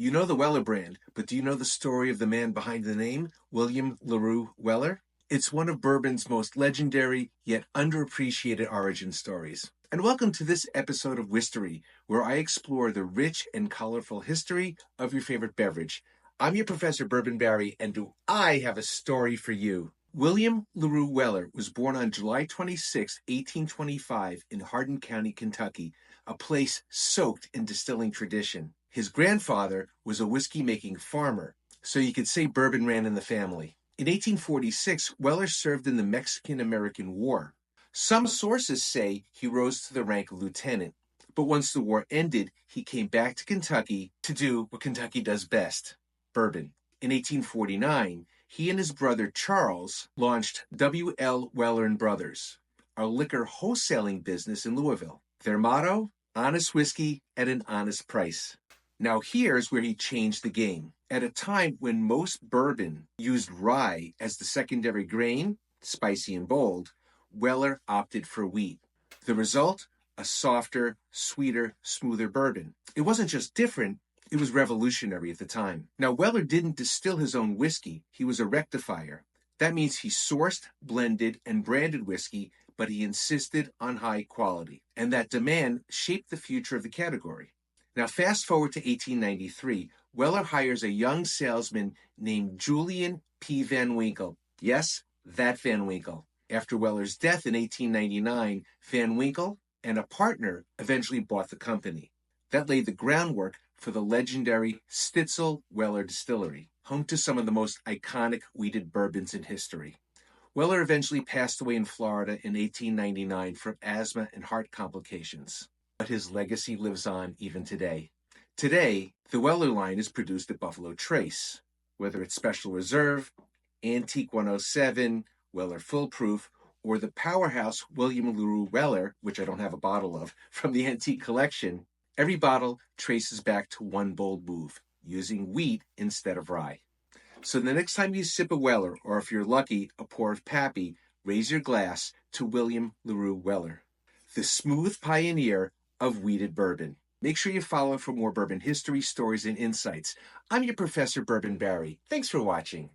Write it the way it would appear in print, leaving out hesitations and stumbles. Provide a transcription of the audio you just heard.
You know the Weller brand, but do you know the story of the man behind the name, William Larue Weller? It's one of bourbon's most legendary yet underappreciated origin stories. And welcome to this episode of Whistory, where I explore the rich and colorful history of your favorite beverage. I'm your Professor Bourbon Barry, and do I have a story for you? William Larue Weller was born on July 26, 1825, in Hardin County, Kentucky, a place soaked in distilling tradition. His grandfather was a whiskey-making farmer, so you could say bourbon ran in the family. In 1846, Weller served in the Mexican-American War. Some sources say he rose to the rank of lieutenant, but once the war ended, he came back to Kentucky to do what Kentucky does best, bourbon. In 1849, he and his brother Charles launched W.L. Weller and Brothers, a liquor wholesaling business in Louisville. Their motto, honest whiskey at an honest price. Now here's where he changed the game. At a time when most bourbon used rye as the secondary grain, spicy and bold, Weller opted for wheat. The result? A softer, sweeter, smoother bourbon. It wasn't just different, it was revolutionary at the time. Now, Weller didn't distill his own whiskey. He was a rectifier. That means he sourced, blended, and branded whiskey, but he insisted on high quality. And that demand shaped the future of the category. Now, fast forward to 1893, Weller hires a young salesman named Julian P. Van Winkle. Yes, that Van Winkle. After Weller's death in 1899, Van Winkle and a partner eventually bought the company. That laid the groundwork for the legendary Stitzel Weller Distillery, home to some of the most iconic wheated bourbons in history. Weller eventually passed away in Florida in 1899 from asthma and heart complications, but his legacy lives on even today. Today, the Weller line is produced at Buffalo Trace, whether it's Special Reserve, Antique 107, Weller Full Proof, or the powerhouse William Larue Weller, which I don't have a bottle of, from the Antique Collection. Every bottle traces back to one bold move, using wheat instead of rye. So the next time you sip a Weller, or if you're lucky, a pour of Pappy, raise your glass to William Larue Weller, the smooth pioneer of wheated bourbon. Make sure you follow for more bourbon history, stories, and insights. I'm your Professor Bourbon Barry. Thanks for watching.